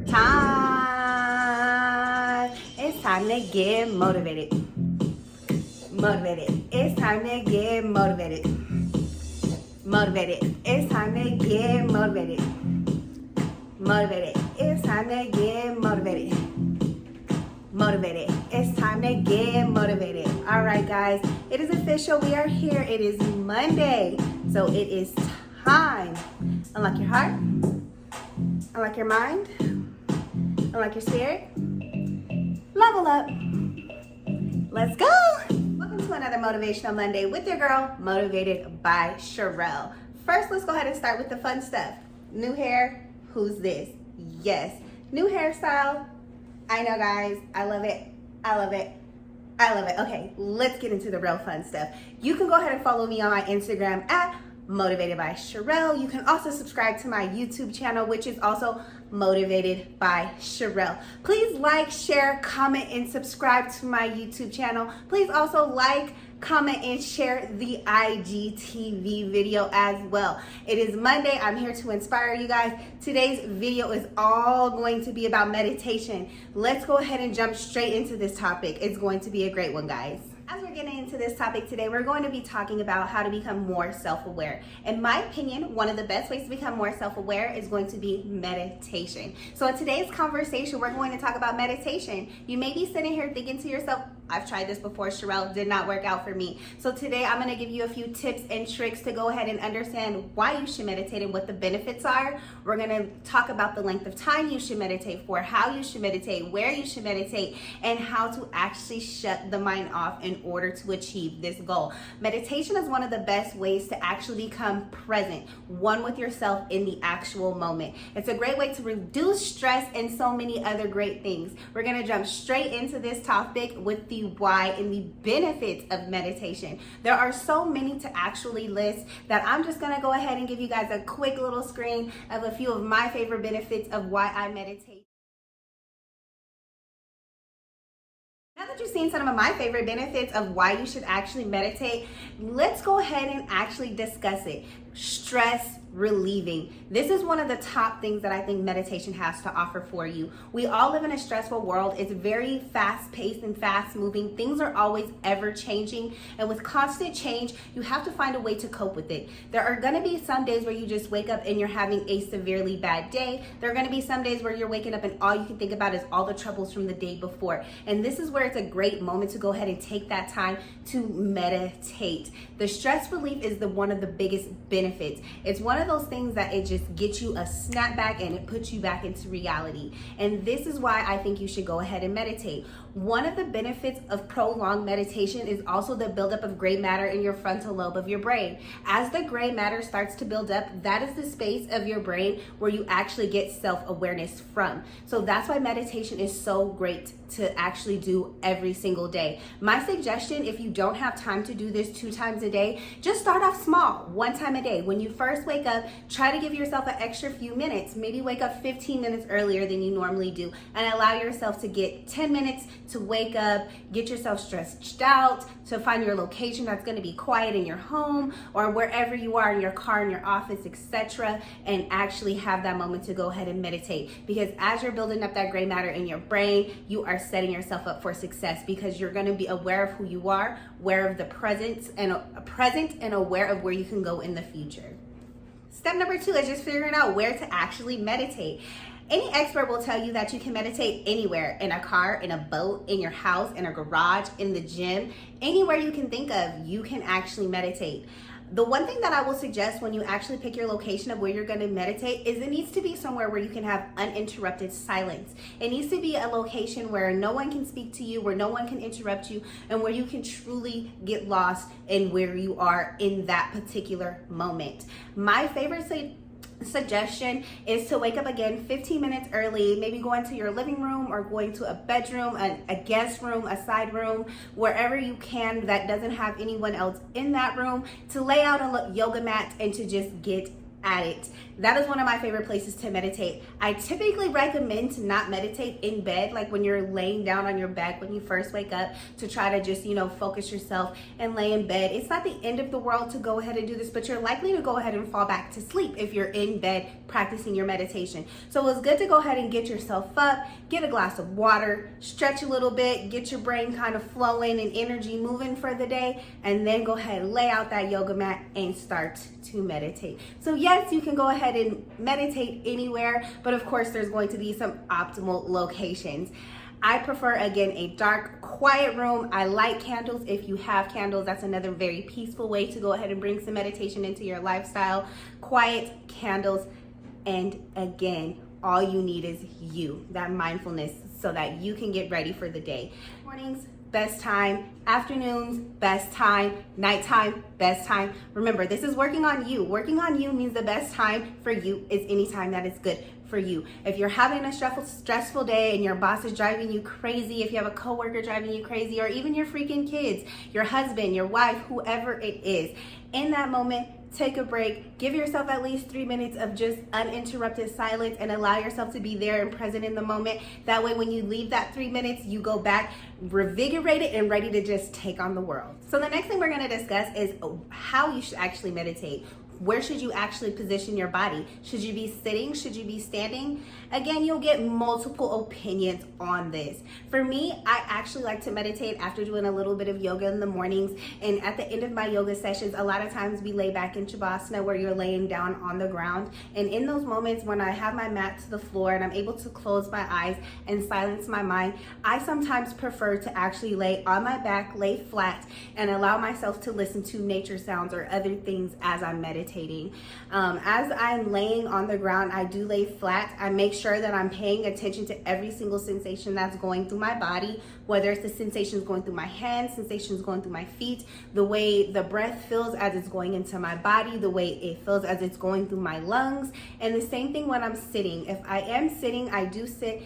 Time. It's time to get motivated. It's time to get motivated. It's time to get motivated. It's time to get motivated. It's time to get motivated. All right, guys, it is official. We are here. It is Monday, so it is time. Unlock your heart. Unlock your mind. Unlock your spirit. Level up. Let's go. Welcome to another Motivational Monday with your girl, Motivated by Sherelle. First, let's go ahead and start with the fun stuff. New hair, who's this? Yes, new hairstyle. I know, guys, I love it. Okay, let's get into the real fun stuff. You can go ahead and follow me on my Instagram at Motivated by Sherelle. You can also subscribe to my YouTube channel, which is also Motivated by Sherelle. Please like, share, comment, and subscribe to my YouTube channel. Please also like, comment, and share the IGTV video as well. It is Monday. I'm here to inspire you guys. Today's video is all going to be about meditation. Let's go ahead and jump straight into this topic. It's going to be a great one, guys. As we're getting into this topic today, we're going to be talking about how to become more self-aware. In my opinion, one of the best ways to become more self-aware is going to be meditation. So in today's conversation, we're going to talk about meditation. You may be sitting here thinking to yourself, I've tried this before, Sherelle, did not work out for me. So today I'm going to give you a few tips and tricks to go ahead and understand why you should meditate and what the benefits are. We're going to talk about the length of time you should meditate for, how you should meditate, where you should meditate, and how to actually shut the mind off in order to achieve this goal. Meditation is one of the best ways to actually become present, one with yourself in the actual moment. It's a great way to reduce stress and so many other great things. We're going to jump straight into this topic with the why and the benefits of meditation. There are so many to actually list that I'm just going to go ahead and give you guys a quick little screen of a few of my favorite benefits of why I meditate. Now that you've seen some of my favorite benefits of why you should actually meditate, let's go ahead and actually discuss it. Stress relieving. This is one of the top things that I think meditation has to offer for you. We all live in a stressful world. It's very fast-paced and fast-moving. Things are always ever changing, and with constant change, you have to find a way to cope with it. There are going to be some days where you just wake up and you're having a severely bad day. There are going to be some days where you're waking up and all you can think about is all the troubles from the day before. And this is where it's a great moment to go ahead and take that time to meditate. The stress relief is one of the biggest benefits. It's one of those things that it just gets you a snapback and it puts you back into reality. And this is why I think you should go ahead and meditate. One of the benefits of prolonged meditation is also the buildup of gray matter in your frontal lobe of your brain. As the gray matter starts to build up, that is the space of your brain where you actually get self-awareness from. So that's why meditation is so great to actually do every single day. My suggestion, if you don't have time to do this 2 times a day, just start off small, 1 time a day. When you first wake up, try to give yourself an extra few minutes. Maybe wake up 15 minutes earlier than you normally do and allow yourself to get 10 minutes to wake up, get yourself stretched out, to find your location that's going to be quiet in your home or wherever you are, in your car, in your office, etc., and actually have that moment to go ahead and meditate. Because as you're building up that gray matter in your brain, you are setting yourself up for success because you're going to be aware of who you are, aware of the present and aware of where you can go in the future. Step number 2 is just figuring out where to actually meditate. Any expert will tell you that you can meditate anywhere, in a car, in a boat, in your house, in a garage, in the gym, anywhere you can think of, you can actually meditate. The one thing that I will suggest when you actually pick your location of where you're going to meditate is it needs to be somewhere where you can have uninterrupted silence. It needs to be a location where no one can speak to you, where no one can interrupt you, and where you can truly get lost in where you are in that particular moment. My favorite suggestion is to wake up again 15 minutes early, maybe go into your living room or going to a bedroom, a guest room, a side room, wherever you can that doesn't have anyone else in that room, to lay out a yoga mat and to just get at it. That is one of my favorite places to meditate. I typically recommend to not meditate in bed, like when you're laying down on your back when you first wake up, to try to just, focus yourself and lay in bed. It's not the end of the world to go ahead and do this, but you're likely to go ahead and fall back to sleep if you're in bed practicing your meditation. So it's good to go ahead and get yourself up, get a glass of water, stretch a little bit, get your brain kind of flowing and energy moving for the day, and then go ahead and lay out that yoga mat and start to meditate. So yes, you can go ahead and meditate anywhere, but of course there's going to be some optimal locations. I prefer, again, a dark, quiet room. I light candles. If you have candles, that's another very peaceful way to go ahead and bring some meditation into your lifestyle. Quiet, candles, and again, all you need is you, that mindfulness, so that you can get ready for the day. Mornings, best time. Afternoons, best time. Nighttime, best time. Remember, this is working on you. Working on you means the best time for you is any time that is good for you. If you're having a stressful day and your boss is driving you crazy, if you have a coworker driving you crazy, or even your freaking kids, your husband, your wife, whoever it is, in that moment, take a break, give yourself at least 3 minutes of just uninterrupted silence, and allow yourself to be there and present in the moment. That way, when you leave that 3 minutes, you go back revigorated and ready to just take on the world. So the next thing we're going to discuss is how you should actually meditate. Where should you actually position your body? Should you be sitting? Should you be standing? Again, you'll get multiple opinions on this. For me, I actually like to meditate after doing a little bit of yoga in the mornings. And at the end of my yoga sessions, a lot of times we lay back in Shavasana, where you're laying down on the ground. And in those moments when I have my mat to the floor and I'm able to close my eyes and silence my mind, I sometimes prefer to actually lay on my back, lay flat, and allow myself to listen to nature sounds or other things as I'm meditating. As I'm laying on the ground, I do lay flat. I make sure that I'm paying attention to every single sensation that's going through my body, whether it's the sensations going through my hands, sensations going through my feet, the way the breath feels as it's going into my body, the way it feels as it's going through my lungs. And the same thing when I'm sitting. If I am sitting, I do sit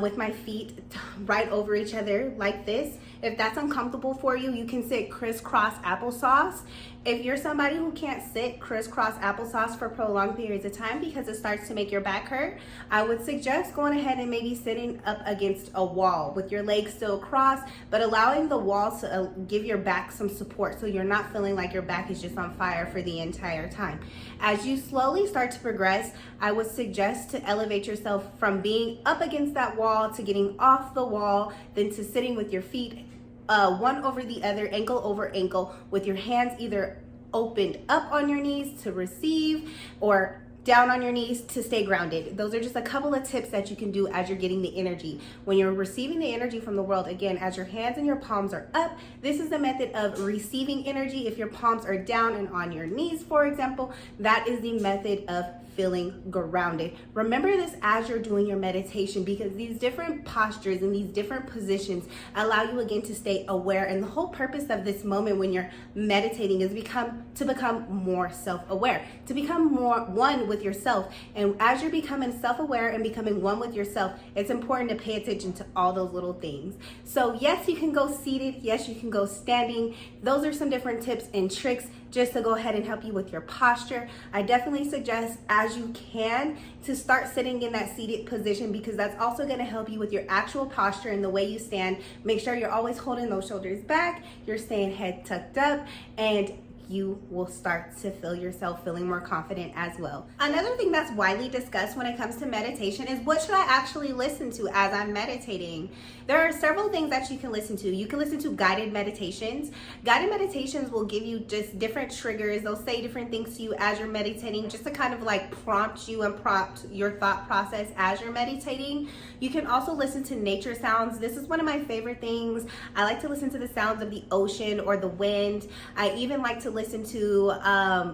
with my feet right over each other like this. If that's uncomfortable for you, you can sit crisscross applesauce. If you're somebody who can't sit crisscross applesauce for prolonged periods of time because it starts to make your back hurt, I would suggest going ahead and maybe sitting up against a wall with your legs still crossed, but allowing the wall to give your back some support so you're not feeling like your back is just on fire for the entire time. As you slowly start to progress, I would suggest to elevate yourself from being up against that wall to getting off the wall, then to sitting with your feet one over the other, ankle over ankle, with your hands either opened up on your knees to receive or down on your knees to stay grounded. Those are just a couple of tips that you can do as you're getting the energy. When you're receiving the energy from the world, again, as your hands and your palms are up, this is the method of receiving energy. If your palms are down and on your knees, for example, that is the method of feeling grounded. Remember this as you're doing your meditation, because these different postures and these different positions allow you again to stay aware. And the whole purpose of this moment when you're meditating is to become more self-aware, to become more one with yourself. And as you're becoming self-aware and becoming one with yourself, it's important to pay attention to all those little things. So yes, you can go seated. Yes, you can go standing. Those are some different tips and tricks just to go ahead and help you with your posture. I definitely suggest, as you can, to start sitting in that seated position, because that's also going to help you with your actual posture and the way you stand. Make sure you're always holding those shoulders back, you're staying head tucked up, and you will start to feel yourself feeling more confident as well. Another thing that's widely discussed when it comes to meditation is, what should I actually listen to as I'm meditating? There are several things that you can listen to. You can listen to guided meditations. Guided meditations will give you just different triggers. They'll say different things to you as you're meditating, just to kind of like prompt you and prompt your thought process as you're meditating. You can also listen to nature sounds. This is one of my favorite things. I like to listen to the sounds of the ocean or the wind. I even like to listen to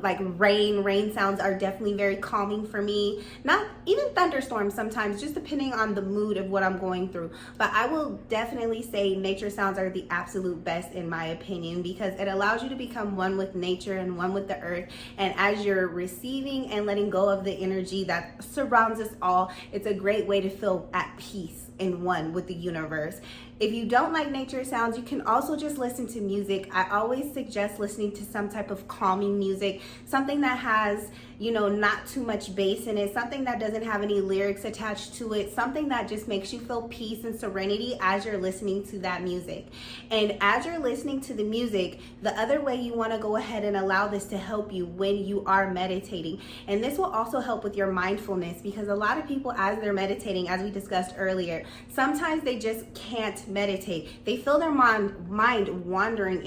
like rain sounds are definitely very calming for me. Not even thunderstorms sometimes, just depending on the mood of what I'm going through. But I will definitely say nature sounds are the absolute best in my opinion, because it allows you to become one with nature and one with the earth. And as you're receiving and letting go of the energy that surrounds us all, it's a great way to feel at peace and one with the universe. If you don't like nature sounds, you can also just listen to music. I always suggest listening to some type of calming music, something that has, not too much bass in it, something that doesn't have any lyrics attached to it, something that just makes you feel peace and serenity as you're listening to that music. And as you're listening to the music, the other way you want to go ahead and allow this to help you when you are meditating. And this will also help with your mindfulness, because a lot of people, as they're meditating, as we discussed earlier, sometimes they just can't meditate. They feel their mind wandering,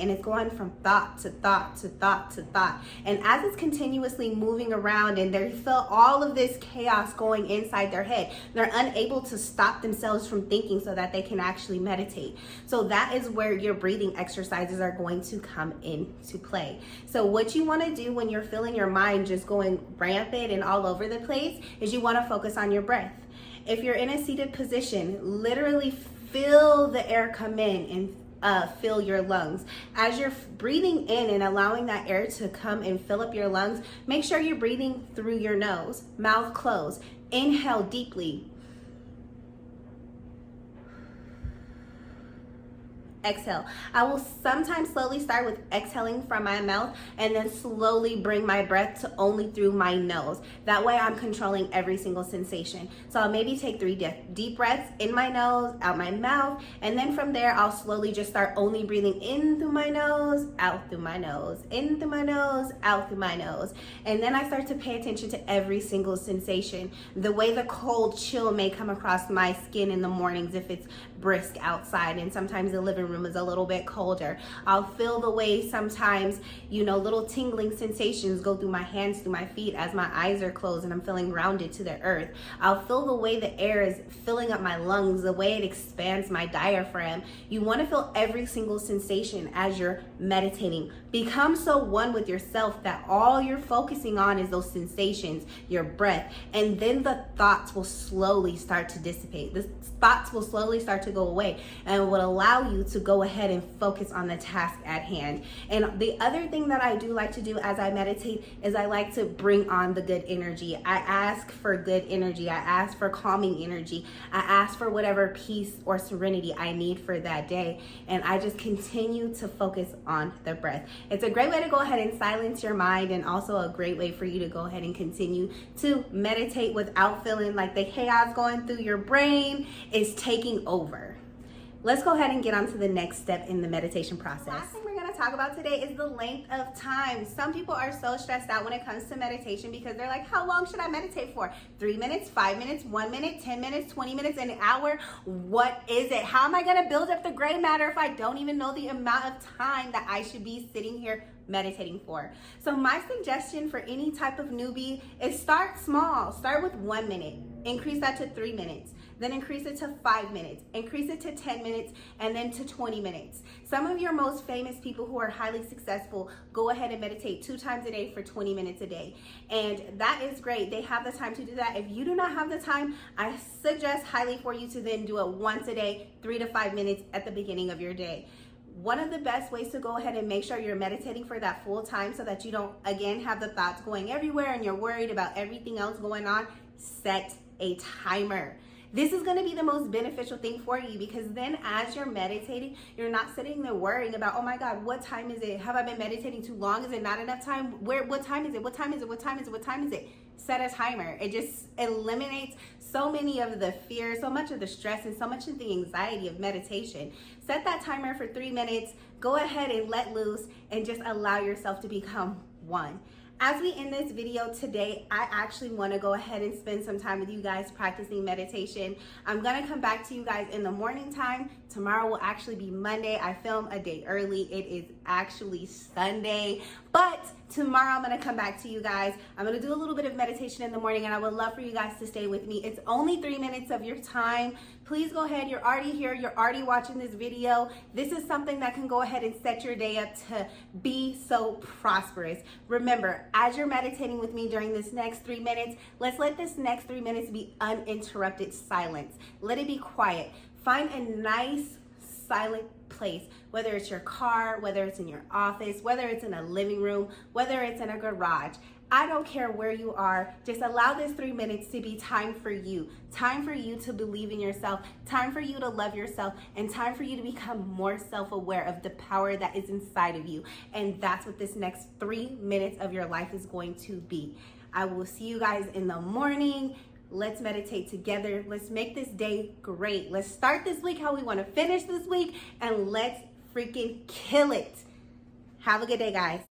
and it's going from thought to thought to thought to thought. And as it's continuously moving around and they feel all of this chaos going inside their head, they're unable to stop themselves from thinking so that they can actually meditate. So that is where your breathing exercises are going to come into play. So what you want to do when you're feeling your mind just going rampant and all over the place is you want to focus on your breath. If you're in a seated position, literally feel the air come in and fill your lungs. As you're breathing in and allowing that air to come and fill up your lungs, make sure you're breathing through your nose, mouth closed. Inhale deeply. Exhale. I will sometimes slowly start with exhaling from my mouth and then slowly bring my breath to only through my nose. That way I'm controlling every single sensation. So I'll maybe take 3 deep breaths in my nose, out my mouth, and then from there I'll slowly just start only breathing in through my nose, out through my nose, in through my nose, out through my nose. And then I start to pay attention to every single sensation. The way the cold chill may come across my skin in the mornings if it's brisk outside, and sometimes the living room is a little bit colder. I'll feel the way sometimes, little tingling sensations go through my hands, through my feet as my eyes are closed and I'm feeling grounded to the earth. I'll feel the way the air is filling up my lungs, the way it expands my diaphragm. You want to feel every single sensation as you're meditating. Become so one with yourself that all you're focusing on is those sensations, your breath, and then the thoughts will slowly start to dissipate. The thoughts will slowly start to go away, and it will allow you to go ahead and focus on the task at hand. And the other thing that I do like to do as I meditate is I like to bring on the good energy. I ask for good energy. I ask for calming energy. I ask for whatever peace or serenity I need for that day. And I just continue to focus on the breath. It's a great way to go ahead and silence your mind, and also a great way for you to go ahead and continue to meditate without feeling like the chaos going through your brain is taking over. Let's go ahead and get on to the next step in the meditation process. The last thing we're going to talk about today is the length of time. Some people are so stressed out when it comes to meditation because they're like, how long should I meditate for? 3 minutes, 5 minutes, 1 minute, 10 minutes, 20 minutes, an hour? What is it? How am I going to build up the gray matter if I don't even know the amount of time that I should be sitting here meditating for? So my suggestion for any type of newbie is start small. Start with 1 minute. Increase that to 3 minutes. Then increase it to 5 minutes, increase it to 10 minutes, and then to 20 minutes. Some of your most famous people who are highly successful go ahead and meditate 2 times a day for 20 minutes a day. And that is great. They have the time to do that. If you do not have the time, I suggest highly for you to then do it once a day, 3 to 5 minutes at the beginning of your day. One of the best ways to go ahead and make sure you're meditating for that full time so that you don't, again, have the thoughts going everywhere and you're worried about everything else going on, set a timer. This is going to be the most beneficial thing for you, because then as you're meditating, you're not sitting there worrying about, oh my God, what time is it? Have I been meditating too long? Is it not enough time? What time is it? What time is it? What time is it? What time is it? Set a timer. It just eliminates so many of the fear, so much of the stress, and so much of the anxiety of meditation. Set that timer for 3 minutes. Go ahead and let loose and just allow yourself to become one. As we end this video today, I actually want to go ahead and spend some time with you guys practicing meditation. I'm going to come back to you guys in the morning time. Tomorrow will actually be Monday. I film a day early. It is actually Sunday, but tomorrow I'm going to come back to you guys. I'm going to do a little bit of meditation in the morning, and I would love for you guys to stay with me. It's only 3 minutes of your time. Please go ahead. You're already here. You're already watching this video. This is something that can go ahead and set your day up to be so prosperous. Remember, as you're meditating with me during this next 3 minutes, let's let this next 3 minutes be uninterrupted silence. Let it be quiet. Find a nice silent place, whether it's your car, whether it's in your office, whether it's in a living room, whether it's in a garage. I don't care where you are. Just allow this 3 minutes to be time for you to believe in yourself, time for you to love yourself, and time for you to become more self-aware of the power that is inside of you. And that's what this next 3 minutes of your life is going to be. I will see you guys in the morning. Let's meditate together. Let's make this day great. Let's start this week how we want to finish this week, and let's freaking kill it. Have a good day, guys.